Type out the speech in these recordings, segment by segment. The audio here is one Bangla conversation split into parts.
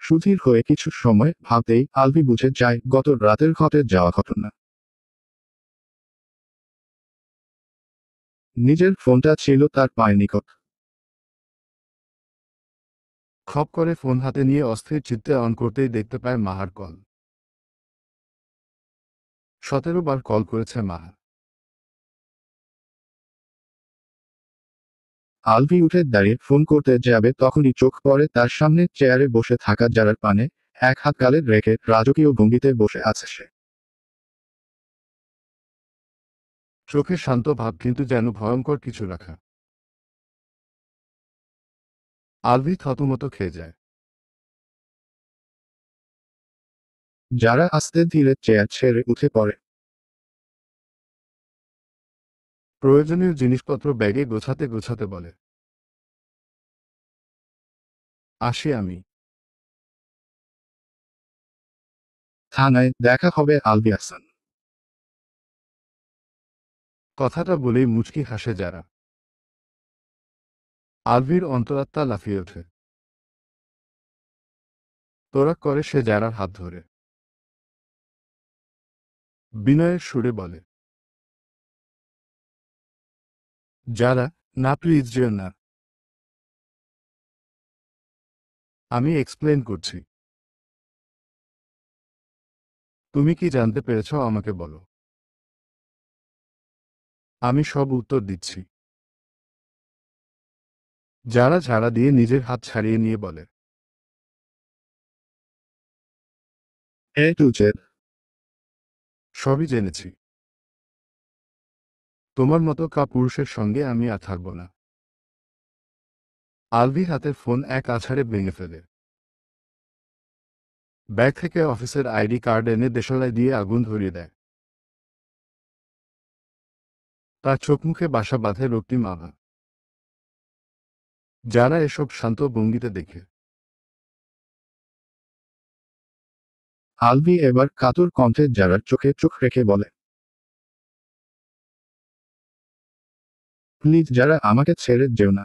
সুধীর হয়ে কিছু সময় ভাবতেই আলভি বুঝে যায় গত রাতের ঘটে যাওয়া ঘটনা। নিজের ফোনটা ছিল তার পায়ের নিকট। খপ করে ফোন হাতে নিয়ে অস্থির চিত্তে অন করতেই দেখতে পায় মাহার কল। 17 বার কল করেছে মাহা। আলভি উঠে দাঁড়িয়ে ফোন করতে যাবে তখনই চোখ পড়ে তার সামনে চেয়ারে বসে থাকা জারার পানে। এক হাত গালে রেখে রাজকীয় ভঙ্গিতে বসে আছে সে। চোখে শান্ত ভাব, কিন্তু যেন ভয়ঙ্কর কিছু রাখা। আলভি থতমত খেয়ে যায়। যারা আস্তে ধীরে চেয়ার ছেড়ে উঠে পড়ে। প্রয়োজনীয় জিনিসপত্র ব্যাগে গোছাতে গোছাতে বলে, আসি আমি। থানায় দেখা হবে আলভি আহসান। কথাটা বলেই মুচকি হাসে যারা। আলভির অন্তরাত্মা লাফিয়ে ওঠে। তোড়া করে সে যারার হাত ধরে বিনয়ের সুরে বলে, যারা, না প্লিজ যেও না। আমি এক্সপ্লেন করছি। তুমি কি জানতে পেরেছ আমাকে বলো। আমি সব উত্তর দিচ্ছি। যারা ঝাড়া দিয়ে নিজের হাত ছাড়িয়ে নিয়ে বলে, এ টু জেড। সবই জেনেছি। তোমার মতো কাপুরুষের সঙ্গে আমি আর থাকব না। আলভি হাতের ফোন এক আছাড়ে ভেঙে ফেলে। ব্যাগ থেকে অফিসের আইডি কার্ড এনে দেশালায় দিয়ে আগুন ধরিয়ে দেয়। তার চোখ মুখে বাসা বাঁধে রক্তিম আভা। যারা এসব শান্ত ভঙ্গিতে দেখে। আলভি এবার কাতর কণ্ঠে যারার চোখে চোখ রেখে বলে, প্লিজ যারা, আমাকে ছেড়ে যেও না।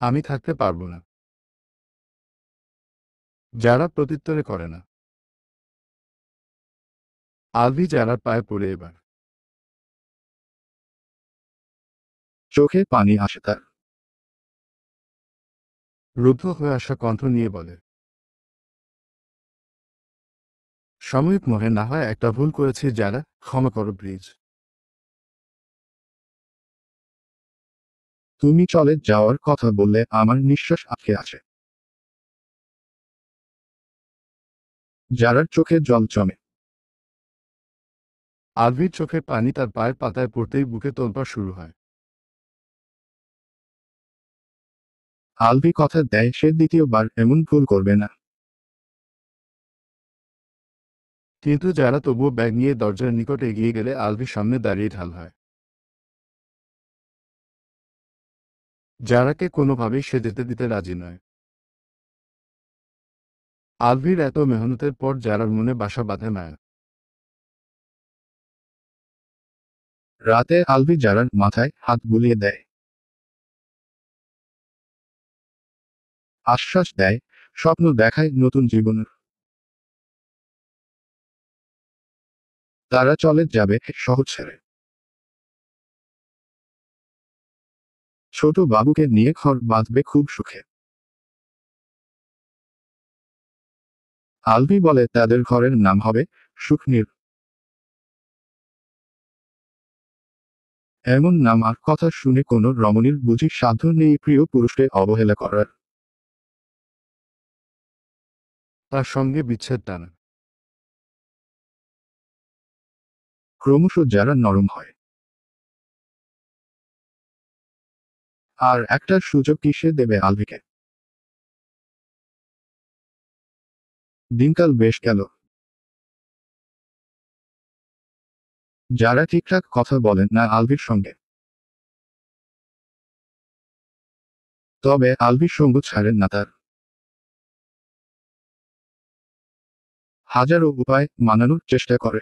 আমি থাকতে পারবো না। যারা প্রত্যুত্তরে করে না। আলভি যারার পায়ে পড়ে এবার। চোখে পানি আসে তার। রুদ্ধ হয়ে আসা কণ্ঠ নিয়ে বলে, সাময়িক মোহে না হয় একটা ভুল করেছি যারা, ক্ষমা করো প্লিজ। তুমি চলে যাওয়ার কথা বললে আমার নিঃশ্বাস আটকে আছে। যারার চোখে জল জমে। আলভির চোখের পানি তার পায়ের পাতায় পড়তেই বুকে তোলপাড় শুরু হয়। আলভি কথা দেয় সে দ্বিতীয়বার এমন ভুল করবে না। কিন্তু যারা তবুও ব্যাগ নিয়ে দরজার নিকট এগিয়ে গেলে আলভির সামনে দাঁড়িয়ে ঢাল হয়। যারাকে কোনোভাবেই সে যেতে দিতে রাজি নয়। আলভির এত মেহনতের পর যারার মনে বাসা বাঁধে মায়া। রাতে আলভি যারার মাথায় হাত বুলিয়ে দেয়। আশ্বাস দেয়, স্বপ্ন দেখায় নতুন জীবনের। তারা চলে যাবে শহর ছেড়ে। ছোট বাবুকে নিয়ে ঘর বাঁধবে খুব সুখে। আলভি বলে তাদের ঘরের নাম হবে সুখনীর। এমন নাম আর কথা শুনে কোনো রমণীর বুঝি সাধ্য নেই প্রিয় পুরুষকে অবহেলা করার। তার সঙ্গে বিচ্ছেদ টানা। ক্রমশ যারা নরম হয়। আর একটা সুযোগ কি সে দেবে আলভিকে? দিনকাল বেশ গেল। যারা ঠিকঠাক কথা বলেন না আলভির সঙ্গে। তবে আলভির সঙ্গ ছাড়েন না তার। হাজারো উপায় মানানোর চেষ্টা করে।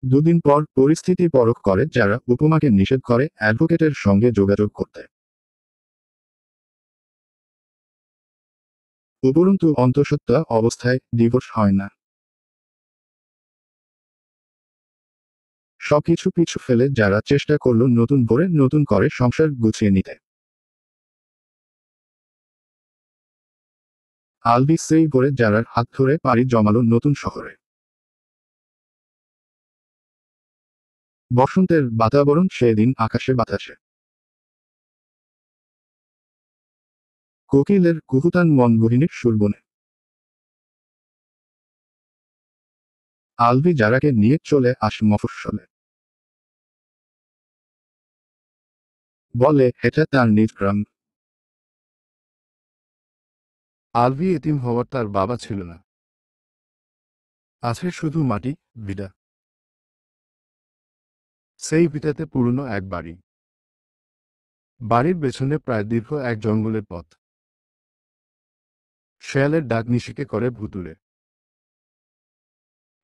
দুদিন পর পরিস্থিতি পরখ করে যারা উপমাকে নিষেধ করে অ্যাডভোকেটের সঙ্গে যোগাযোগ করতে। উপরন্তু অন্তঃসত্ত্বা অবস্থায় ডিভোর্স হয় না। সবকিছু পিছু ফেলে যারা চেষ্টা করল নতুন করে সংসার গুছিয়ে নিতে। আলভি সেই ভোরে যারার হাত ধরে পাড়ি জমালো নতুন শহরে। বসন্তের বাতাবরণ সেদিন আকাশে বাতাসে। কোকিলের কুহুতান মন গহিনীর সুর বনে। আলভি যারাকে নিয়ে চলে আসে মফস্বলে। বলে এটা তার নিজ গ্রাম। আলভি এতিম হওয়ার তার বাবা ছিল না। আছে শুধু মাটি, ভিটা। সেই ভিটাতে পুরনো এক বাড়ি। বাড়ির পেছনে প্রায় দীর্ঘ এক জঙ্গলের পথ। শেয়ালের ডাক নিশিকে করে ভুতুড়ে।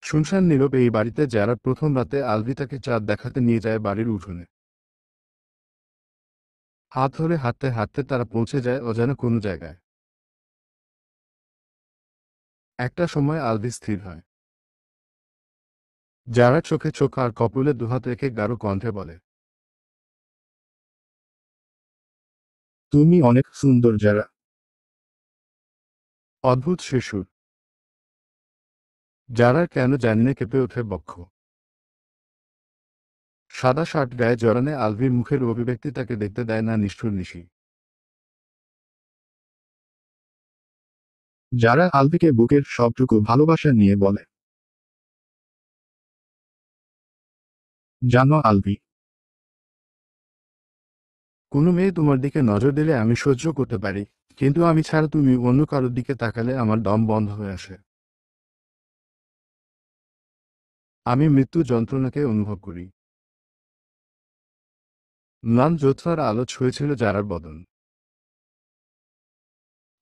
শুনশান নীরব এই বাড়িতে যারা প্রথম রাতে আলভি তাকে চাঁদ দেখাতে নিয়ে যায় বাড়ির উঠোনে। হাত ধরে হাঁটতে হাঁটতে তারা পৌঁছে যায় অজানা কোনো জায়গায়। একটা সময় আলভি স্থির হয়। যারা চোখে চোখ আর কপলে দুহাত রেখে গাঢ় কণ্ঠে বলে, তুমি অনেক সুন্দর যারা। অদ্ভুত সে সুর। যারা কেন জানি না কেঁপে ওঠে বক্ষ। সাদা শার্ট গায়ে জড়ানে আলভির মুখের অভিব্যক্তি তাকে দেখতে দেয় না নিষ্ঠুর নিশি। যারা আলভিকে বুকের সবটুকু ভালোবাসা নিয়ে বলে, জানো আলভি, কোনো মেয়ে তোমার দিকে নজর দিলে আমি সহ্য করতে পারি, কিন্তু আমি ছাড়া তুমি অন্য কারোর দিকে তাকালে আমার দম বন্ধ হয়ে আসে। আমি মৃত্যু যন্ত্রণাকে অনুভব করি। ম্লান জ্যোৎস্নার আলো ছুঁয়েছিল যারার বদন।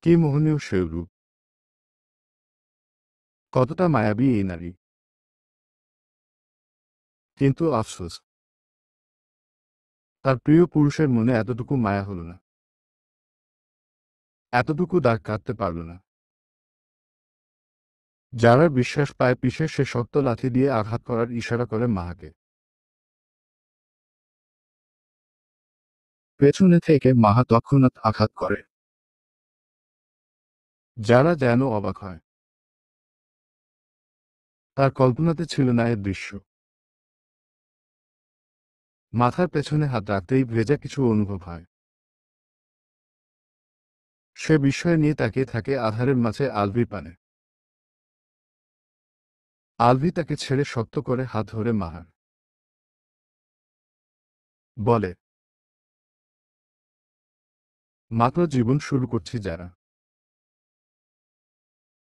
কি মোহনীয় সে রূপ! কতটা মায়াবী এই নারী! কিন্তু আফসোস, তার প্রিয় পুরুষের মনে এতটুকু মায়া হল না, এতটুকু দাগ কাটতে পারল না। যারার বিশ্বাস পায় পিষে সে শক্ত লাঠি দিয়ে আঘাত করার ইশারা করে মাহাকে। পেছনে থেকে মাহা তৎক্ষণাৎ আঘাত করে। যারা যেন অবাক হয়। তার কল্পনাতে ছিল না এর দৃশ্য। মাথার পেছনে হাত রাখতেই ভেজা কিছু অনুভব হয়। সে বিস্ময় নিয়ে তাকিয়ে থাকে আধারের মাঝে আলভির পানে। আলভি তাকে ছেড়ে শক্ত করে হাত ধরে মাহার। বলে, মাত্র জীবন শুরু করছি যারা।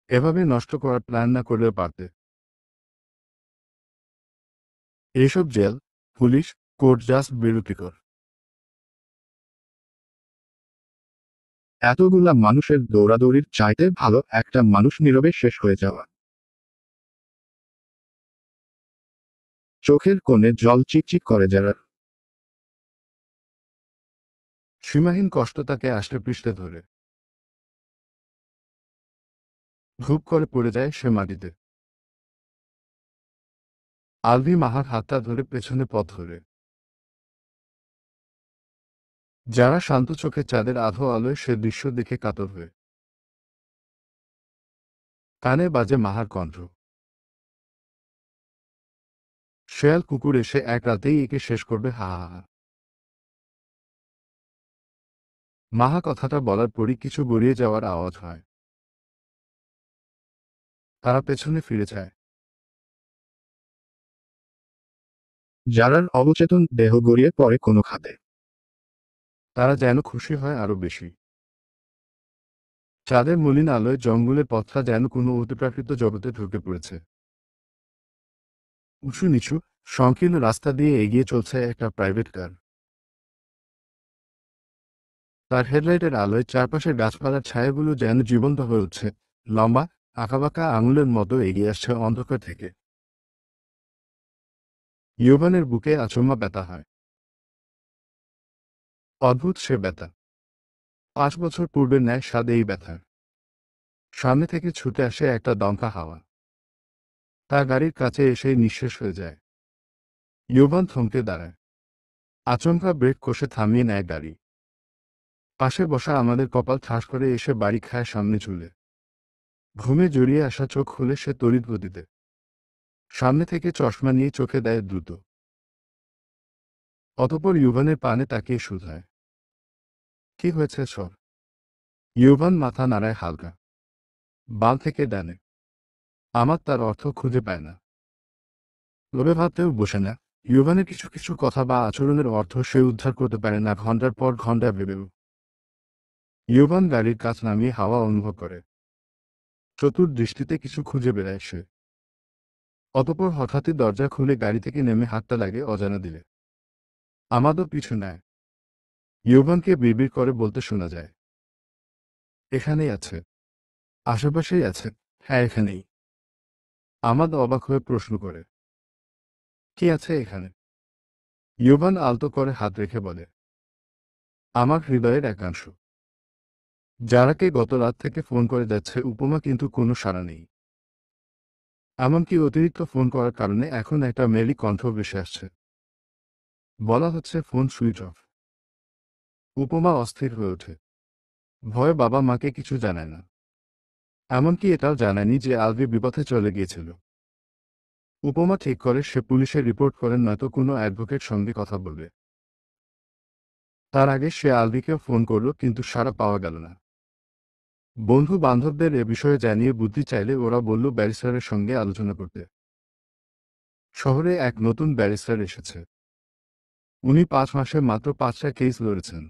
এভাবে নষ্ট করার প্ল্যান না করলেও পারতে। এসব জেল, পুলিশ, কোর্ট জাস্ট বিরক্তিকর। এতগুলা মানুষের দৌড়াদৌড়ির চাইতে ভালো একটা মানুষ নীরবে শেষ হয়ে যাওয়া। চোখের কোণে জল চিকচিক করে যারার। সীমাহীন কষ্ট তাকে আষ্টে পৃষ্ঠে ধরে। ধূপ করে পড়ে যায় সে মাটিতে। আলভি মাহার হাতটা ধরে পেছনে পথ ধরে। যারা শান্ত চোখে চাঁদের আধো আলোয় সে দৃশ্য দেখে কাতর হয়ে। কানে বাজে মাহার কণ্ঠ। শেয়াল কুকুর এসে এক রাতেই একে শেষ করবে, হা হা হা। মাহা কথাটা বলার পরই কিছু গড়িয়ে যাওয়ার আওয়াজ হয়। তারা পেছনে ফিরে যায়। যারার অবচেতন দেহ গড়িয়ে পড়ে কোনো খাতে। তারা যেন খুশি হয় আরো বেশি। চাঁদের মলিন আলোয় জঙ্গলের পথটা যেন কোনো অতিপ্রাকৃত জগতে ঢুকে পড়েছে। উঁচু নিচু সংকীর্ণ রাস্তা দিয়ে এগিয়ে চলছে একটা প্রাইভেট কার। তার হেডলাইটের আলোয় চারপাশের গাছপালার ছায়াগুলো যেন জীবন্ত হয়ে উঠছে, লম্বা আঁকাবাঁকা আঙুলের মতো এগিয়ে আসছে অন্ধকার থেকে। ইউভানের বুকে আচমকা ব্যথা হয়। অদ্ভুত সে ব্যথা। 5 বছর পূর্বের ন্যায় স্বাদ এই ব্যথার। সামনে থেকে ছুটে আসে একটা দমকা হাওয়া। তার গাড়ির কাছে এসেই নিঃশেষ হয়ে যায়। ইউভান থমকে দাঁড়ায়। আচমকা ব্রেক কষে থামিয়ে নেয় গাড়ি। পাশে বসা আমাদের কপাল ঠাস করে এসে বাড়ি খায় সামনে ঝুলে। ঘুমে জড়িয়ে আসা চোখ খুলে সে তড়িৎ গতিতে সামনে থেকে চশমা নিয়ে চোখে দেয় দ্রুত। অতঃপর ইউভানের পানে তাকিয়ে শুধায়, কি হয়েছে সর? ইউভান মাথা নাড়ায় হালকা, বাম থেকে ডানে। আমার তার অর্থ খুঁজে পায় না। লোভে ভাবতেও বসে না। ইউভানের কিছু কিছু কথা বা আচরণের অর্থ সে উদ্ধার করতে পারে না ঘন্টার পর ঘন্টা ভেবেও। ইউভান গাড়ির কাছ নামিয়ে হাওয়া অনুভব করে। চতুর্দৃষ্টিতে কিছু খুঁজে বেড়ায় সে। অতঃপর হঠাৎই দরজা খুলে গাড়ি থেকে নেমে হাতটা লাগে অজানা দিলে। আমাদও পিছু নেয়। ইউভানকে বিড়বিড় করে বলতে শোনা যায়, এখানেই আছে, আশেপাশেই আছে। হ্যাঁ, এখানেই। আমাদ অবাক হয়ে প্রশ্ন করে, কি আছে এখানে? ইউভান আলতো করে হাত রেখে বলে, আমার হৃদয়ের একাংশ। যারাকে গত রাত থেকে ফোন করে যাচ্ছে উপমা, কিন্তু কোনো সাড়া নেই। এমনকি অতিরিক্ত ফোন করার কারণে এখন একটা মেলি কণ্ঠ ভেসে আসছে। বলা হচ্ছে ফোন সুইচ অফ। উপমা অস্থির হয়ে ওঠে। ভয়ে বাবা মাকে কিছু জানায় না। এমনকি এটাও জানায়নি যে আলভি বিপথে চলে গিয়েছিল। উপমা ঠিক করে সে পুলিশে রিপোর্ট করেন, নয়তো কোনো অ্যাডভোকেট সঙ্গে কথা বলবে। তার আগে সে আলভিকেও ফোন করল, কিন্তু সাড়া পাওয়া গেল না। বন্ধু বান্ধবদের এ বিষয়ে জানিয়ে বুদ্ধি চাইলে ওরা বলল ব্যারিস্টারের সঙ্গে আলোচনা করতে। শহরে এক নতুন ব্যারিস্টার এসেছে। উনি 5 মাসে মাত্র 5টা কেস লড়েছেন,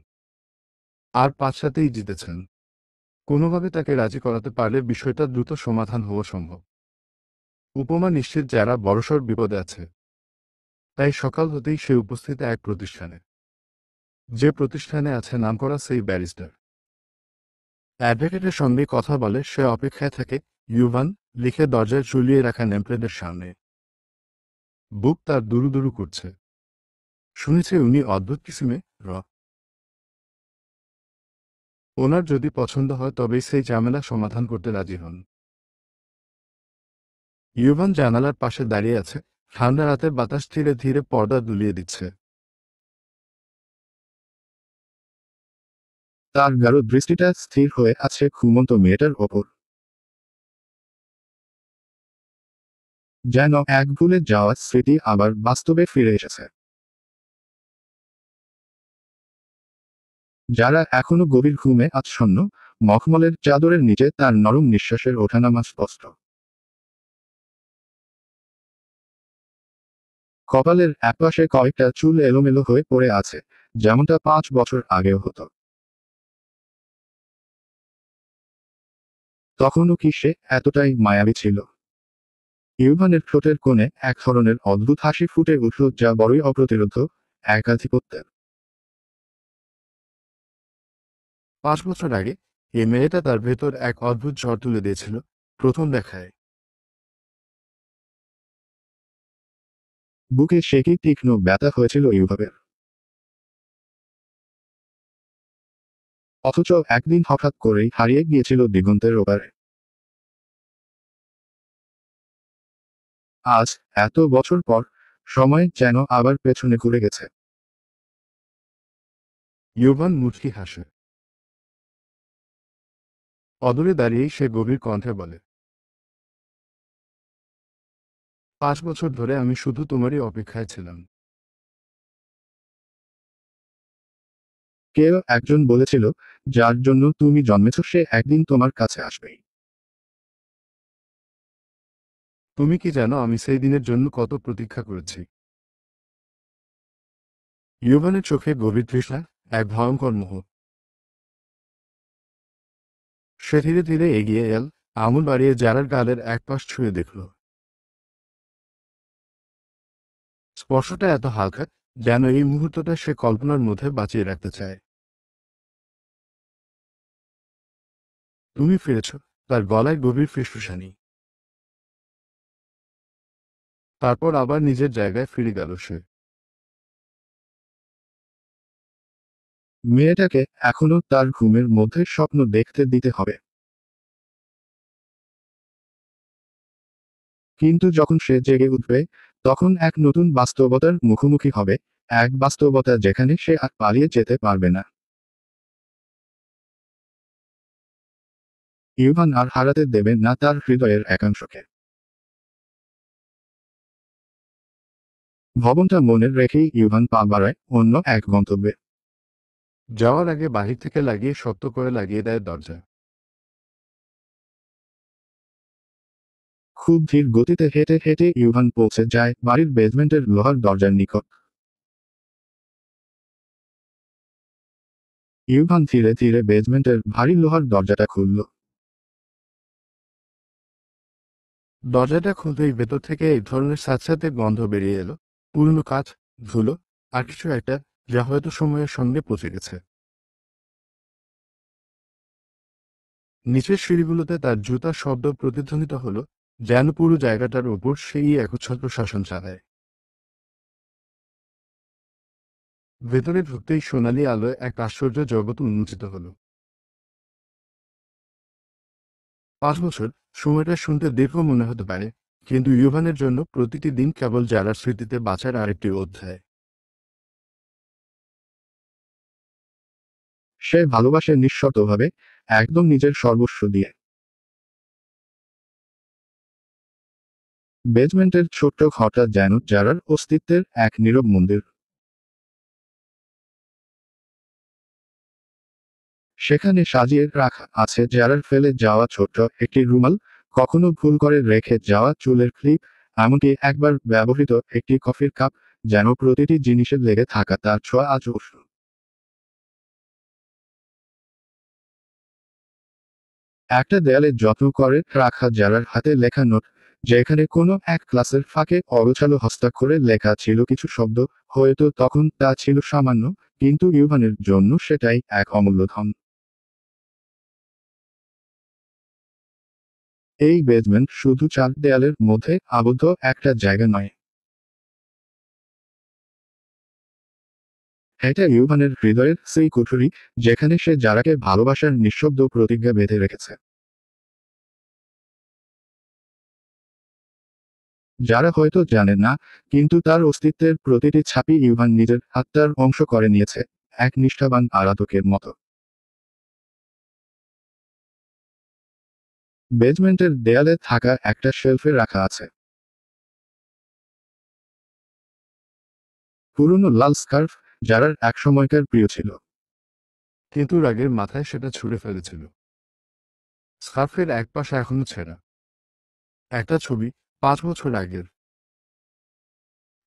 আর 5টাতেই জিতেছেন। কোনোভাবে তাকে রাজি করাতে পারলে বিষয়টা দ্রুত সমাধান হওয়া সম্ভব। উপমা নিশ্চিত যারা বড়সড় বিপদে আছে। তাই সকাল হতেই সে উপস্থিত এক প্রতিষ্ঠানে। যে প্রতিষ্ঠানে আছে নামকরা সেই ব্যারিস্টার। অ্যাডভোকেটের সঙ্গে কথা বলে সে অপেক্ষায় থাকে। ইউভান লিখে দরজায় ঝুলিয়ে রাখা নেমপ্লেটের সামনে। বুক তার দুরু দুরু করছে। শুনেছে উনি অদ্ভুত কিসিমে ওনার যদি পছন্দ হয় তবেই সেই ঝামেলা সমাধান করতে রাজি হন। ইউভান জানালার পাশে দাঁড়িয়ে আছে। ঠান্ডা রাতের বাতাস ধীরে ধীরে পর্দা দুলিয়ে দিচ্ছে। তার গাঢ় দৃষ্টিটা স্থির হয়ে আছে ঘুমন্ত মেয়েটার ওপর। যেন এক ভুলে যাওয়া স্মৃতি আবার বাস্তবে ফিরে এসেছে। যারা এখনো গভীর ঘুমে আচ্ছন্ন, মখমলের চাদরের নিচে তার নরম নিঃশ্বাসের ওঠানামা স্পষ্ট। কপালের একপাশে কয়েকটা চুল এলোমেলো হয়ে পড়ে আছে, যেমনটা 5 বছর আগেও হতো। তখনও কি সে এতটাই মায়াবী ছিল? ইউভানের ঠোঁটের কোণে এক ধরনের অদ্ভুত হাসি ফুটে উঠল, যা বড়ই অপ্রতিরোধ্য, একাধিপত্যের। 5 বছর আগে এই মেয়েটা তার ভেতর এক অদ্ভুত ঝড় তুলে দিয়েছিল। প্রথম দেখায় বুকে সে কি তীক্ষ্ণ ব্যথা হয়েছিল ইউভাবের। অথচ একদিন হঠাৎ করেই হারিয়ে গিয়েছিল দিগন্তের ওপারে। আজ, এত বছর পর, সময় যেন আবার পেছনে ঘুরে গেছে। ইউভান মুচকি হাসে। অদূরে দাঁড়িয়েই সে গভীর কণ্ঠে বলে, 5 বছর ধরে আমি শুধু তোমারই অপেক্ষায় ছিলাম। কেউ একজন বলেছিল, যার জন্য তুমি জন্মেছ সে একদিন তোমার কাছে আসবেই। তুমি কি জানো আমি সেই দিনের জন্য কত প্রতীক্ষা করেছি? ইউভানের চোখে গভীর তৃষ্ণা, এক ভয়ঙ্কর মোহ। সে ধীরে ধীরে এগিয়ে এল, আঙুল বাড়িয়ে জারার গালের এক পাশ ছুঁয়ে দেখল। স্পর্শটা এত হালকা, যেন এই মুহূর্তটা সে কল্পনার মধ্যে বাঁচিয়ে রাখতে চায়। তুমি ফিরেছ। তার গলায় গভীর ফিসফিসানি। তারপর আবার নিজের জায়গায় ফিরে গেল সে। মেয়েটাকে এখনো তার ঘুমের মধ্যে স্বপ্ন দেখতে দিতে হবে। কিন্তু যখন সে জেগে উঠবে, তখন এক নতুন বাস্তবতার মুখোমুখি হবে, এক বাস্তবতা যেখানে সে আর পালিয়ে যেতে পারবে না। ইউভান আর হারাতে দেবে না তার হৃদয়ের একাংশকে। ভবনটা মনে রেখেই ইউভান পা বাড়ায় অন্য এক গন্তব্যে। যাওয়ার আগে বাহির থেকে লাগিয়ে শক্ত করে লাগিয়ে দেয় দরজা। খুব ধীর গতিতে হেঁটে হেঁটে ইউভান পৌঁছে যায় বাড়ির বেসমেন্টের লোহার দরজার নিকট। ইউভান ধীরে ধীরে বেসমেন্টের ভারী লোহার দরজাটা খুলল। দরজাটা খুলতেই ভেতর থেকে এই ধরনের স্যাঁতস্যাঁতে গন্ধ বেরিয়ে এলো, পুরনো কাঁচ, ধুলো আর কিছু একটা যা হয়তো সময়ের সঙ্গে পচে গেছে। নিচের সিঁড়িগুলোতে তার জুতার শব্দ প্রতিধ্বনিত হলো, যেন পুরো জায়গাটার ওপর সেই একচ্ছত্র শাসন চালায়। ভেতরে ঢুকতেই সোনালি আলোয় এক আশ্চর্য জগৎ উন্মোচিত হলো। 5 বছর, সময়টা শুনতে দীর্ঘ মনে হতে পারে, কিন্তু ইউভানের জন্য প্রতিটি দিন কেবল যারার স্মৃতিতে বাঁচার আরেকটি অধ্যায়। সে ভালোবাসে নিঃশর্তভাবে, একদম নিজের সর্বস্ব দিয়ে। বেসমেন্টের ছোট্ট ঘরটা যেন যারার অস্তিত্বের এক নীরব মন্দির। সেখানে সাজিয়ে রাখা আছে যারার ফেলে যাওয়া ছোট্ট একটি রুমাল, কখনো ভুল করে রেখে যাওয়া চুলের ক্লিপ, এমনকি একবার ব্যবহৃত একটি কফির কাপ, যেন প্রতিটি জিনিসের লেগে থাকা তার ছোঁয়া আজও উষ্ণ। একটা দেয়ালে যত্ন করে রাখা যারার হাতে লেখা নোট, যেখানে কোনো এক ক্লাসের ফাঁকে অগোছালো হস্তাক্ষরে লেখা ছিল কিছু শব্দ, হয়তো তখন তা ছিল সামান্য, কিন্তু ইউভানের জন্য সেটাই এক অমূল্য ধন। এই বেসমেন্ট শুধু চার দেয়ালের মধ্যে আবদ্ধ একটা জায়গা নয়। এটা ইউভানের হৃদয়ের সেই কুঠুরি, যেখানে সে যারাকে ভালোবাসার নিঃশব্দ প্রতিজ্ঞা বেঁধে রেখেছে। যারা হয়তো জানে না, কিন্তু তার অস্তিত্বের প্রতিটি ছাপি ইউভান নিজের আত্মার অংশ করে নিয়েছে, এক নিষ্ঠাবান আরাধকের মতো। বেজমেন্টের দেয়ালে থাকা একটা শেলফে রাখা আছে পুরনো লাল স্কার্ফ, যারার একসময়কার প্রিয় ছিল। কিন্তু রাগের মাথায় সেটা ছুঁড়ে ফেলেছিল। স্কার্ফের এক পাশে এখনো ছেঁড়া। একটা ছবি, 5 বছর আগের,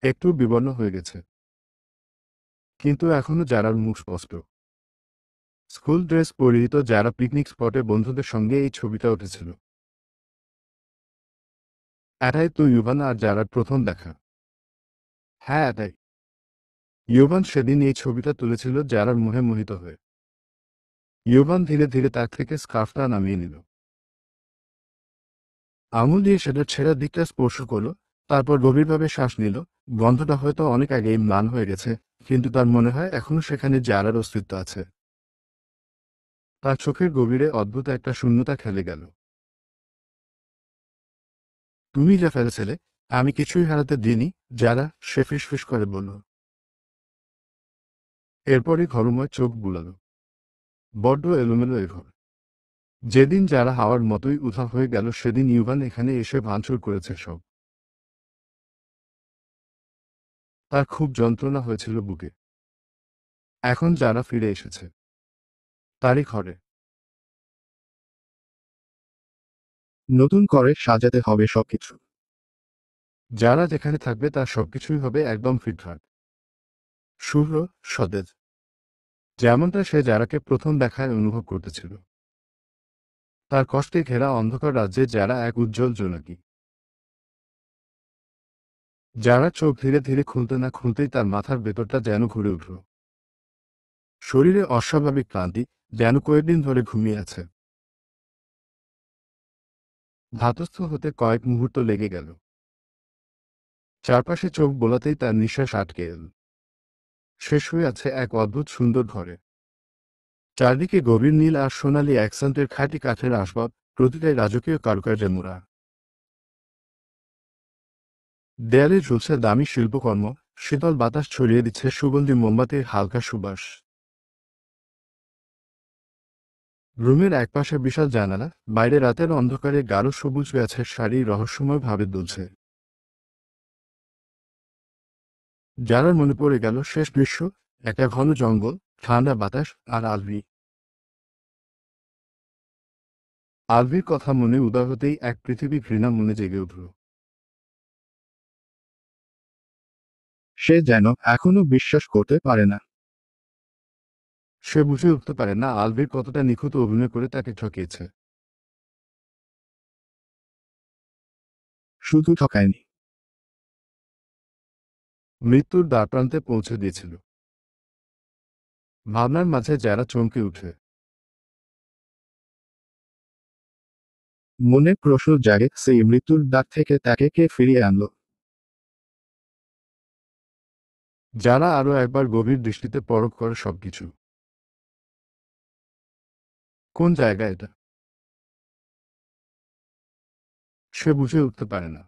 একটু বিবর্ণ হয়ে গেছে, কিন্তু এখনো যারার মুখ স্পষ্ট। স্কুল ড্রেস পরিহিত যারা পিকনিক স্পটে বন্ধুদের সঙ্গে এই ছবিটা উঠেছিল। এটাই তো ইউভান আর যারার প্রথম দেখা। হ্যাঁ, এটাই। ইউভান সেদিন এই ছবিটা তুলেছিল যারার মোহে মোহিত হয়ে। ইউভান ধীরে ধীরে তার থেকে স্কার্ফটা নামিয়ে নিল। আঙুল দিয়ে সেটা ছেঁড়া দিকটা স্পর্শ করলো, তারপর গভীরভাবে শ্বাস নিল। গন্ধটা হয়তো অনেক আগেই ম্লান হয়ে গেছে, কিন্তু তার মনে হয় এখনো সেখানে যারার অস্তিত্ব আছে। তার চোখের গভীরে অদ্ভুত একটা শূন্যতা খেলে গেল। তুমি যা ফেলেছিলে, আমি কিছুই হারাতে দিইনি, যারা, সে ফিসফিস করে বলল। এরপরই ঘরময় চোখ বুলালো। বড্ড এলোমেলো এ ঘর। যেদিন যারা হাওয়ার মতোই উধাও হয়ে গেল সেদিন ইউভান এখানে এসে ভাঙচুর করেছে সব। তার খুব যন্ত্রণা হয়েছিল বুকে। এখন যারা ফিরে এসেছে তারই ঘরে। নতুন করে সাজাতে হবে সবকিছু। যারা যেখানে থাকবে তার সবকিছুই হবে একদম ফিটফাট, শুভ্র, সতেজ, যেমনটা সে যারাকে প্রথম দেখায় অনুভব করতেছিল। তার কষ্টে ঘেরা অন্ধকার রাজ্যে যারা এক উজ্জ্বল জোনাকি। যারা চোখ ধীরে ধীরে খুলতে না খুলতেই তার মাথার ভেতরটা যেন ঘুরে উঠল। শরীরে অস্বাভাবিক ক্লান্তি, যেন কয়েকদিন ধরে ঘুমিয়ে আছে। ধাতস্থ হতে কয়েক মুহূর্ত লেগে গেল। চারপাশে চোখ বোলাতেই তার নিঃশ্বাস আটকে এল। শেষ হয়ে আছে এক অদ্ভুত সুন্দর ঘরে। চারদিকে গভীর নীল আর সোনালি অ্যাকসেন্টের খাঁটি কাঠের আসবাব, প্রতিটাই রাজকীয় কারুকার্যে মোড়া। দেয়ালে ঝুলছে দামি শিল্পকর্ম, শীতল বাতাস ছড়িয়ে দিচ্ছে সুগন্ধি মোমবাতির হালকা সুবাস। রুমের একপাশে বিশাল জানালা, বাইরে রাতের অন্ধকারে গাঢ় সবুজ গাছের সারি রহস্যময় ভাবে দুলছে। যারার মনে পড়ে গেল শেষ দৃশ্য, একটা ঘন জঙ্গল, ঠান্ডা বাতাস আর আলভি। আলভির কথা মনে উদয় হতেই এক পৃথিবী ঘৃণা মনে জেগে উঠল। সে যেন এখনো বিশ্বাস করতে পারে না। সে বুঝে উঠতে পারে না আলভির কতটা নিখুঁত অভিনয় করে তাকে ঠকিয়েছে। শুধু ঠকায়নি, মৃত্যুর দ্বারপ্রান্তে পৌঁছে দিয়েছিল। ভাবনার মাঝে যারা চমকে উঠে। মনে প্রশ্ন জাগে, সেই মৃত্যুর দ্বার থেকে তাকে কে ফিরিয়ে আনলো? যারা আরো একবার গভীর দৃষ্টিতে পরখ করে সবকিছু। কোন জায়গা এটা? সে বুঝে উঠতে পারে না।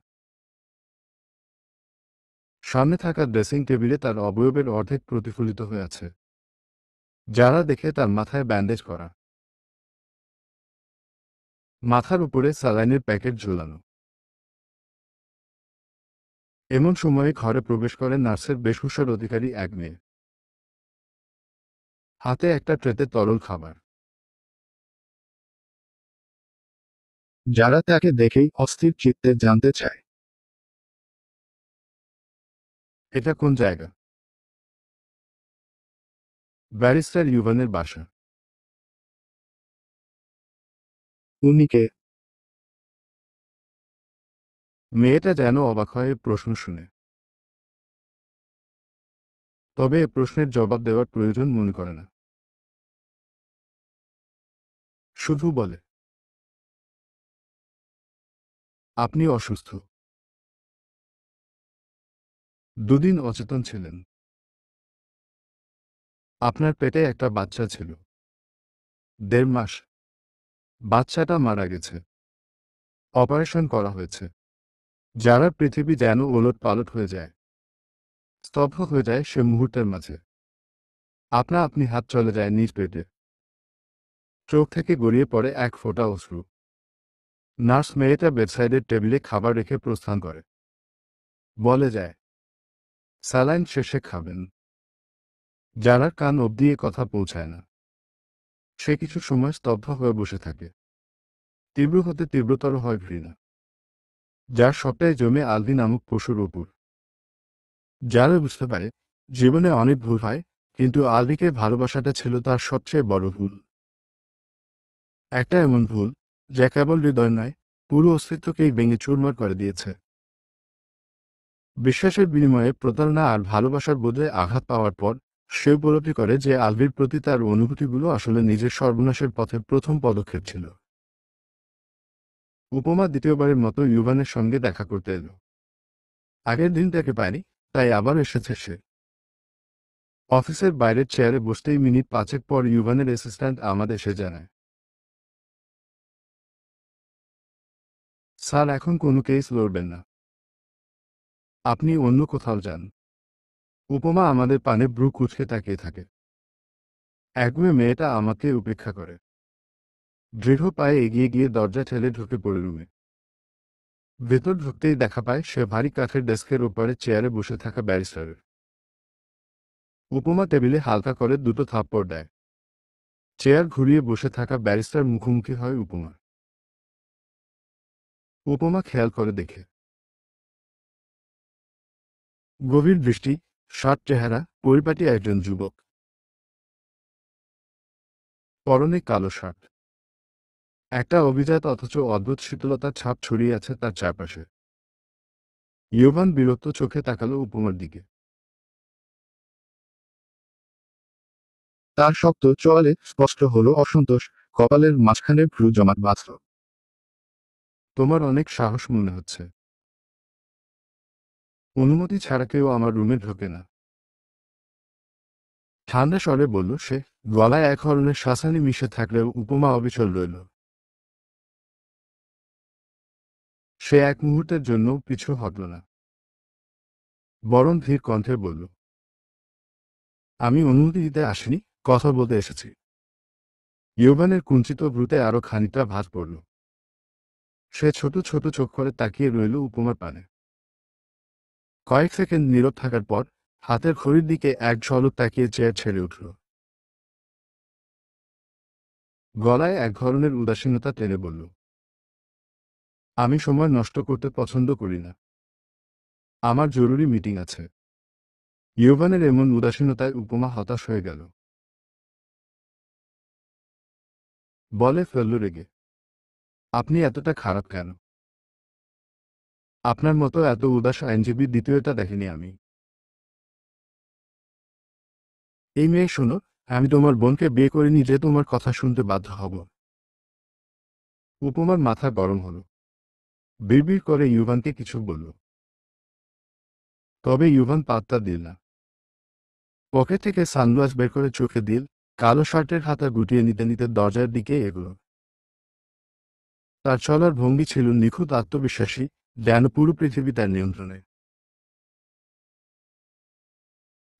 সামনে থাকা ড্রেসিং টেবিলে তার অবয়বের অর্ধেক প্রতিফলিত হয়ে আছে। যারা দেখে তার মাথায় ব্যান্ডেজ করা, মাথার উপরে স্যালাইনের প্যাকেট ঝুলানো। এমন সময়ে ঘরে প্রবেশ করে নার্সের বেশভূষার অধিকারী এক মেয়ে। হাতে একটা ট্রেতে তরল খাবার। যারা তাকে দেখেই অস্থির চিত্তে জানতে চায়, এটা কোন জায়গা? ব্যারিস্টার ইউভানের বাসা। উনি কে? মেয়েটা যেন অবাক হয় এ প্রশ্ন শুনে। তবে এ প্রশ্নের জবাব দেওয়ার প্রয়োজন মনে করে না। শুধু বলে, আপনি অসুস্থ। দুদিন অচেতন ছিলেন। আপনার পেটে একটা বাচ্চা ছিল। 1.5 মাস। বাচ্চাটা মারা গেছে। অপারেশন করা হয়েছে। যারা পৃথিবী যেন ওলটপালট হয়ে যায়। স্তব্ধ হয়ে যায় সে মুহূর্তের মাঝে। আপনা আপনি হাত চলে যায় নিজ পেটে। চোখ থেকে গড়িয়ে পড়ে এক ফোঁটা অশ্রু। নার্স মেয়েটা বেডসাইডের টেবিলে খাবার রেখে প্রস্থান করে। বলে যায়, স্যালাইন শেষে খাবেন। যারা কান অবধি এ কথা পৌঁছায় না। সে কিছু সময় স্তব্ধ হয়ে বসে থাকে। তীব্র হতে তীব্রতর হয় ঘৃণা, যার সবটাই জমে আলভি নামক পশুর উপর। যারা বুঝতে পারে জীবনে অনেক ভুল হয়, কিন্তু আলভিকে ভালোবাসাটা ছিল তার সবচেয়ে বড় ভুল। একটা এমন ভুল যা কেবল হৃদয় নয়, পুরো অস্তিত্বকেই ভেঙে চুরমার করে দিয়েছে। বিশ্বাসের বিনিময়ে প্রতারণা আর ভালোবাসার বদলে আঘাত পাওয়ার পর সে উপলব্ধি করে যে আলভির প্রতি তার অনুভূতিগুলো আসলে নিজের সর্বনাশের পথে প্রথম পদক্ষেপ ছিল। উপমা দ্বিতীয়বারের মতো ইউভানের সঙ্গে দেখা করতে এলো। আগের দিন তাকে পায়নি, তাই আবার এসেছে সে। অফিসের বাইরের চেয়ারে বসতেই মিনিট 5 পর ইউভানের অ্যাসিস্ট্যান্ট আমাদের এসে জানায়, স্যার এখন কোনো কেস লড়বেন না, আপনি অন্য কোথাও যান। উপমা আমাদের পানে ব্রু কুঁচকে তাকিয়ে থাকে। একগুঁয়ে মেয়েটা আমাকে উপেক্ষা করে। দৃঢ় পায়ে এগিয়ে গিয়ে দরজা ঠেলে ঢুকে পড়ে রুমে। ভেতর ঢুকতেই দেখা পায় সে ভারী কাঠের ডেস্কের ওপরে চেয়ারে বসে থাকা ব্যারিস্টারের। উপমা টেবিলে হালকা করে দুটো থাপ্পড় দেয়। চেয়ার ঘুরিয়ে বসে থাকা ব্যারিস্টার মুখোমুখি হয় উপমা। উপমা খেয়াল করে দেখে, গভীর দৃষ্টি, শার্ট চেহারা, পরিপাটি একজন যুবক। পরনে কালো শার্ট। একটা অভিজাত অথচ অদ্ভুত শীতলতার ছাপ ছড়িয়ে আছে তার চারপাশে। ইয়োভান বিরক্ত চোখে তাকালো উপমার দিকে। তার শক্ত চোয়ালে স্পষ্ট হলো অসন্তোষ, কপালের মাঝখানে ভ্রু জমাট বাঁধল। তোমার অনেক সাহস মনে হচ্ছে। অনুমতি ছাড়া কেউ আমার রুমে ঢোকে না। ঠান্ডা স্বরে বলল সে, গলায় এক ধরনের শাসানি মিশে থাকলেও উপমা অবিচল রইল। সে এক মুহূর্তের জন্য পিছু হটল না। বরং ধীর কণ্ঠে বলল, আমি অনুমতি দিতে আসিনি, কথা বলতে এসেছি। ইউভানের কুঞ্চিত ভ্রুতে আরো খানিকটা ভাঁজ পড়ল। সে ছোট ছোট চোখ করে তাকিয়ে রইল উপমার পানে। কয়েক সেকেন্ড নীরব থাকার পর হাতের ঘড়ির দিকে এক ঝলক তাকিয়ে চেয়ার ছেড়ে উঠল। গলায় এক ধরনের উদাসীনতা টেনে বলল, আমি সময় নষ্ট করতে পছন্দ করি না। আমার জরুরি মিটিং আছে। ইউভানের এমন উদাসীনতায় উপমা হতাশ হয়ে গেল। বলে ফেলল রেগে, আপনি এতটা খারাপ কেন? আপনার মতো এত উদাস আইনজীবী দ্বিতীয়টা দেখেনি আমি। এই মেয়ে শোনো, আমি তোমার বোনকে বিয়ে করিনি যে তোমার কথা শুনতে বাধ্য হব। উপমার মাথা গরম হলো। বিড়বিড় করে ইউভানকে কিছু বলল। তবে ইউভান পাত্তা দিল না। পকেট থেকে সানগ্লাস বের করে চোখে দিল, কালো শার্টের হাতা গুটিয়ে নিতে নিতে দরজার দিকে এগোল। তার চলার ভঙ্গি ছিল নিখুঁত আত্মবিশ্বাসী, যেন পুরো পৃথিবী তার নিয়ন্ত্রণে।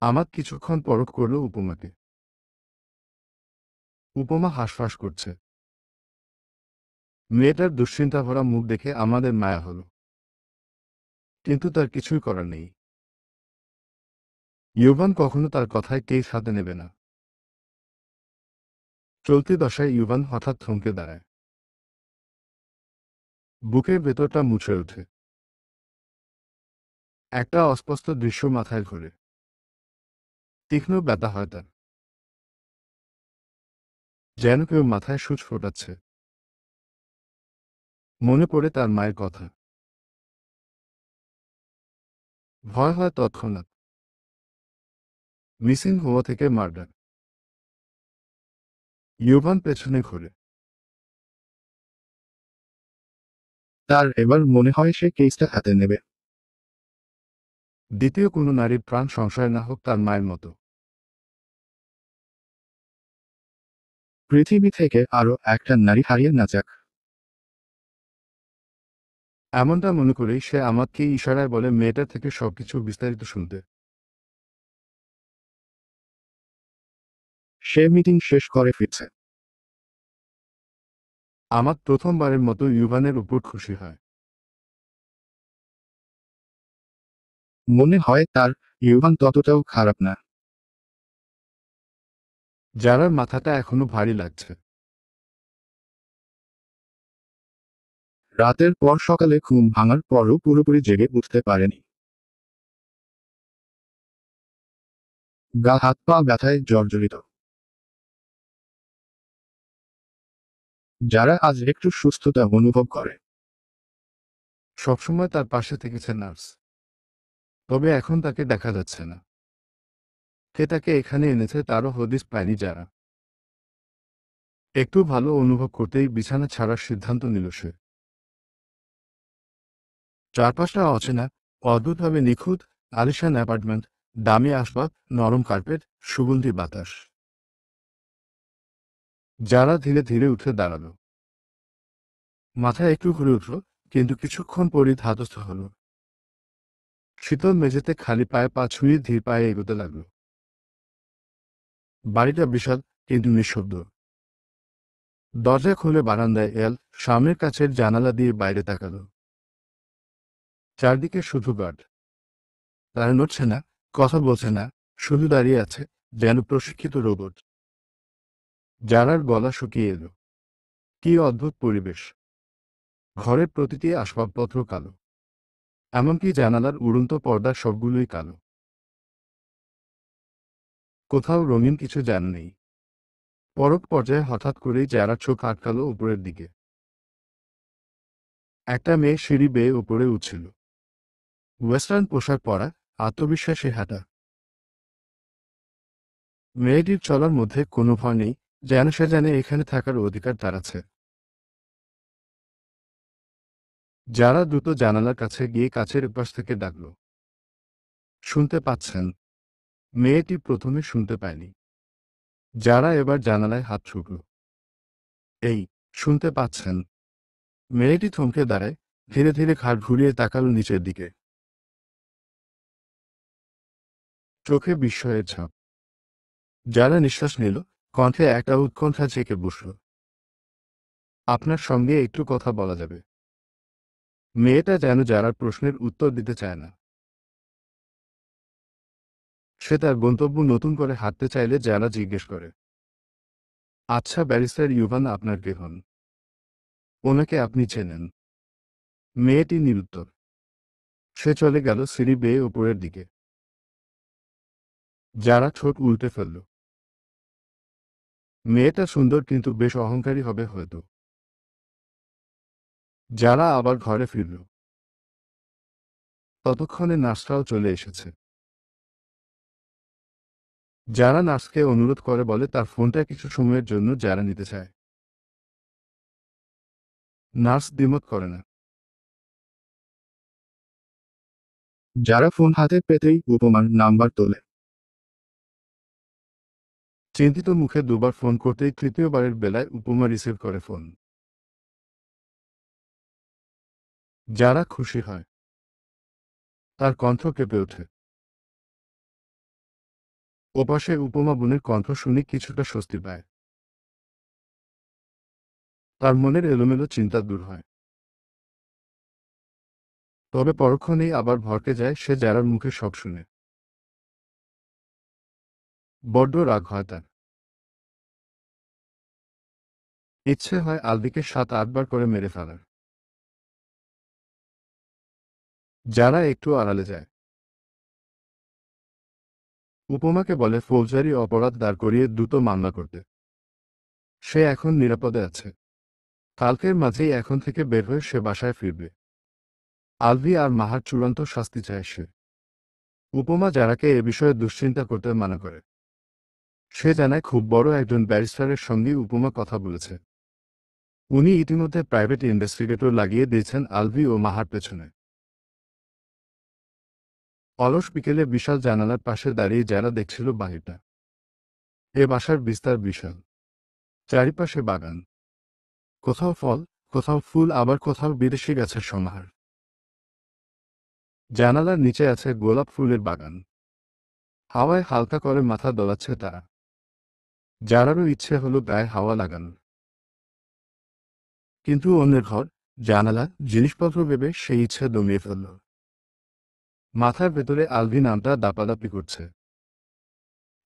আমার কিছুক্ষণ পরখ করল উপমাকে। উপমা হাঁসফাঁস করছে। মেয়েটার দুশ্চিন্তা ভরা মুখ দেখে আমাদের মায়া হলো। কিন্তু তার কিছুই করার নেই। ইউভান কখনো তার কথায় কেস হাতে নেবে না। চলতি দশায় ইউভান হঠাৎ থমকে দাঁড়ায়। বুকের ভেতরটা মুছে ওঠে। একটা অস্পষ্ট দৃশ্য মাথায় ঘোরে। তীক্ষ্ণ ব্যথা হয় তার। যেন কেউ মাথায় সূচ ফোটাচ্ছে। মনে পড়ে তার মায়ের কথা। ভয় হয় তৎক্ষণাৎ। মিসিং হওয়া থেকে মার্ডার। ইউভান পেছনে ঘোরে। তার এবার মনে হয় সে কেসটা হাতে নেবে। দ্বিতীয় কোনো নারীর প্রাণ সংশয় না হোক তার মায়ের মতো। পৃথিবী থেকে আরো একটা নারী হারিয়ে না যাক। এমনটা মনে করেই সে আমাকে ইশারায় বলে মেয়েটার থেকে সবকিছু বিস্তারিত শুনতে। সে মিটিং শেষ করে ফিরছে। আমার প্রথমবারের মতো ইউভানের উপর খুশি হয়। মনে হয় তার ইউভান ততটাও খারাপ না। যারার মাথাটা এখনো ভারী লাগছে। রাতের পর সকালে ঘুম ভাঙার পরও পুরোপুরি জেগে উঠতে পারেনি। গা হাত পা ব্যথায় জর্জরিত। যারা আজ একটু সুস্থতা অনুভব করে। সবসময় তার পাশে থেকেছে নার্স। তবে এখন তাকে দেখা যাচ্ছে না। কে তাকে এখানে এনেছে তারও হদিস পায়নি যারা। একটু ভালো অনুভব করতেই বিছানা ছাড়ার সিদ্ধান্ত নিল সে। চারপাশটা অচেনা, অদ্ভুতভাবে নিখুঁত, আলিশান অ্যাপার্টমেন্ট, দামি আসবাব, নরম কার্পেট, সুগন্ধি বাতাস। যারা ধীরে ধীরে উঠে দাঁড়ালো। মাথায় একটু ঘুরে উঠল, কিন্তু কিছুক্ষণ পরই ধাতস্থ হল। শীতল মেঝেতে খালি পায়ে পা ছুঁয়ে ধীর পায়ে এগোতে লাগলো। বাড়িটা বিশাল, কিন্তু নিঃশব্দ। দরজা খুলে বারান্দায় এল, সামনের কাছের জানালা দিয়ে বাইরে তাকালো। চারদিকে শুধু গার্ড। তারা নড়ছে না, কথা বলছে না, শুধু দাঁড়িয়ে আছে, যেন প্রশিক্ষিত রোবট। যারার গলা শুকিয়ে এলো। কি অদ্ভুত পরিবেশ। ঘরের প্রতিটি আসবাবপত্র কালো। এমনকি জানালার উড়ন্ত পর্দা সবগুলোই কালো। কোথাও রঙিন কিছু জান নেই। পরক পর্যায়ে হঠাৎ করেই যারা চোখ আটকালো উপরের দিকে। একটা মেয়ে সিঁড়ি বেয়ে উপরে উঠছিল। ওয়েস্টার্ন পোশাক পরা, আত্মবিশ্বাসী হাঁটা। মেয়েটির চলার মধ্যে কোনো ভয় নেই, যেন সে জানে এখানে থাকার অধিকার তার আছে। যারা দ্রুত জানালার কাছে গিয়ে কাছের পাশ থেকে ডাকল। শুনতে পাচ্ছেন? মেয়েটি প্রথমে শুনতে পায়নি। যারা এবার জানালায় হাত ঠুকল। এই, শুনতে পাচ্ছেন? মেয়েটি থমকে দাঁড়ায়, ধীরে ধীরে ঘাড় ঘুরিয়ে তাকালো নিচের দিকে। চোখে বিস্ময়ের ছাপ। যারা নিঃশ্বাস নিল, কণ্ঠে একটা উৎকণ্ঠা জেঁকে বসল। আপনার সঙ্গে একটু কথা বলা যাবে? মেয়েটা যেন যারার প্রশ্নের উত্তর দিতে চায় না। সে তার গন্তব্য নতুন করে হাঁটতে চাইলে যারা জিজ্ঞেস করে, আচ্ছা ব্যারিস্টার ইউভান আপনার কে হন? ওনাকে আপনি চেনেন? মেয়েটি নিরুত্তর। সে চলে গেল সিঁড়ি বেয়ে উপরের দিকে। যারা ঠোঁট উল্টে ফেলল। মেয়েটা সুন্দর কিন্তু বেশ অহংকারী হবে হয়তো। যারা আবার ঘরে ফিরল। ততক্ষণে নার্সরাও চলে এসেছে। যারা নার্সকে অনুরোধ করে বলে তার ফোনটা কিছু সময়ের জন্য যারা নিতে চায়। নার্স দ্বিমত করে না। যারা ফোন হাতে পেতেই উপমার নাম্বার তোলে। চিন্তিত মুখে দুবার ফোন করতেই তৃতীয়বারের বেলায় উপমা রিসিভ করে ফোন। যারা খুশি হয়। তার কণ্ঠ কেঁপে ওঠে। ওপাশে উপমা বোনের কণ্ঠ শুনে কিছুটা স্বস্তি পায়। তার মনের এলোমেলো চিন্তা দূর হয়। তবে পরক্ষণেই আবার ভড়কে যায় সে যারার মুখে সব শুনে। বড্ড রাগ হয় তার। ইচ্ছে হয় আলবিকে 7-8 বার করে মেরে ফেলার। যারা একটু আড়ালে যায়। উপমাকে বলে ফৌজদারি অপরাধ দাঁড় করিয়ে দ্রুত মামলা করতে। সে এখন নিরাপদে আছে। কালকের মাঝেই এখন থেকে বের হয়ে সে বাসায় ফিরবে। আলভি আর মাহার চূড়ান্ত শাস্তি চায় সে। উপমা যারাকে এ বিষয়ে দুশ্চিন্তা করতে মানা করে। সে জানায় খুব বড় একজন ব্যারিস্টারের সঙ্গে উপমা কথা বলেছে। উনি ইতিমধ্যে প্রাইভেট ইনভেস্টিগেটর লাগিয়ে দিয়েছেন আলভি ও মাহার পেছনে। অলস বিকেলে বিশাল জানালার পাশে দাঁড়িয়ে যারা দেখছিল বাহিরটা। এ বাসার বিস্তার বিশাল। চারিপাশে বাগান। কোথাও ফল, কোথাও ফুল, আবার কোথাও বিদেশি গাছের সমাহার। জানালার নিচে আছে গোলাপ ফুলের বাগান। হাওয়ায় হালকা করে মাথা দোলাচ্ছে তারা। যারারও ইচ্ছে হলো গায়ে হাওয়া লাগানোর। কিন্তু অন্যের ঘর, জানালা, জিনিসপত্র ভেবে সেই ইচ্ছে দমিয়ে ফেলল। মাথার ভেতরে আলভি নামটা দাপাদাপি করছে।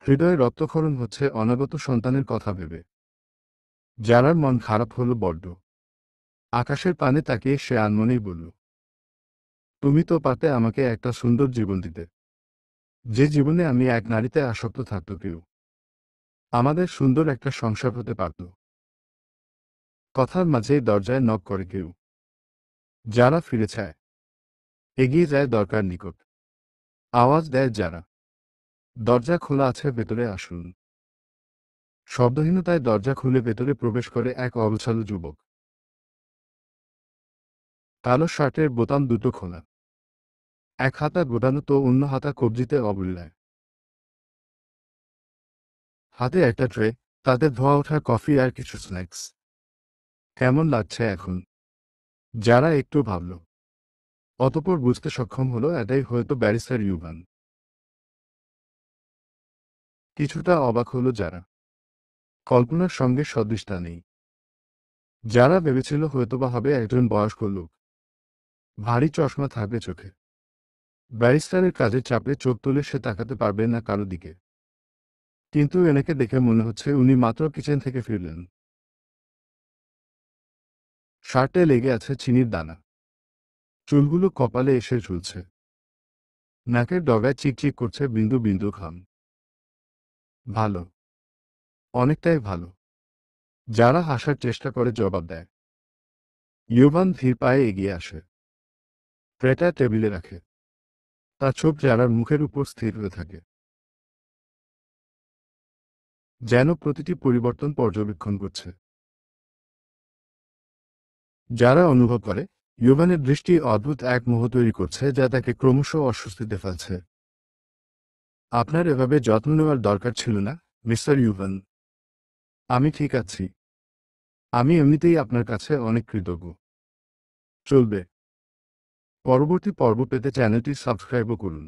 হৃদয়ে রক্তক্ষরণ হচ্ছে অনাগত সন্তানের কথা ভেবে। যারার মন খারাপ হলো বড্ড। আকাশের পানে তাকিয়ে সে আনমনেই বলল, তুমি তো পারতে আমাকে একটা সুন্দর জীবন দিতে, যে জীবনে আমি এক নারীতে আসক্ত থাকত কেউ। আমাদের সুন্দর একটা সংসার হতে পারত। কথার মাঝেই দরজায় নক করে কেউ। যারা ফিরে চায়। এগিয়ে যায় দরকার নিকট। আওয়াজ দেয় যারা। দরজা খোলা আছে, ভেতরে আসুন। শব্দহীনতায় দরজা খুলে ভেতরে প্রবেশ করে এক অগোছালো যুবক। কালো শার্টের বোতাম দুটো খোলা। এক হাতা গোটানো তো অন্য হাতা কবজিতে অবলীলায়। হাতে একটা ট্রে, তাতে ধোয়া ওঠা কফি আর কিছু স্ন্যাক্স। কেমন লাগছে এখন? যারা একটু ভাবল। অতঃপর বুঝতে সক্ষম হলো এটাই হয়তো ব্যারিস্টার ইউভান। কিছুটা অবাক হলো যারা। কল্পনার সঙ্গে সদৃশতা নেই। যারা ভেবেছিল হয়তোবা হবে একজন বয়স্ক লোক। ভারী চশমা থাকবে চোখে। ব্যারিস্টারের কাজের চাপে চোখ তুলে সে তাকাতে পারবে না কারো দিকে। কিন্তু এনাকে দেখে মনে হচ্ছে উনি মাত্র কিচেন থেকে ফিরলেন। শার্টে লেগে আছে চিনির দানা। চুলগুলো কপালে এসে ঝুলছে। নাকের ডগায় চিকচিক করছে বিন্দু বিন্দু ঘাম। ভালো। অনেকটাই ভালো। যারা হাসার চেষ্টা করে জবাব দেয়। ইউভান ধীর পায়ে এগিয়ে আসে। ট্রেটা টেবিলে রাখে। তার চোখ যারার মুখের উপর স্থির হয়ে থাকে। যেন প্রতিটি পরিবর্তন পর্যবেক্ষণ করছে। যারা অনুভব করে ইউভানের দৃষ্টি অদ্ভুত এক মোহ তৈরি করছে যা তাকে ক্রমশ অস্বস্তিতে ফেলছে। আপনার এভাবে যত্ন নেওয়ার দরকার ছিল না, মিস্টার ইউভান। আমি ঠিক আছি। আমি এমনিতেই আপনার কাছে অনেক কৃতজ্ঞ। চলবে। পরবর্তী পর্ব পেতে চ্যানেলটি সাবস্ক্রাইবও করুন।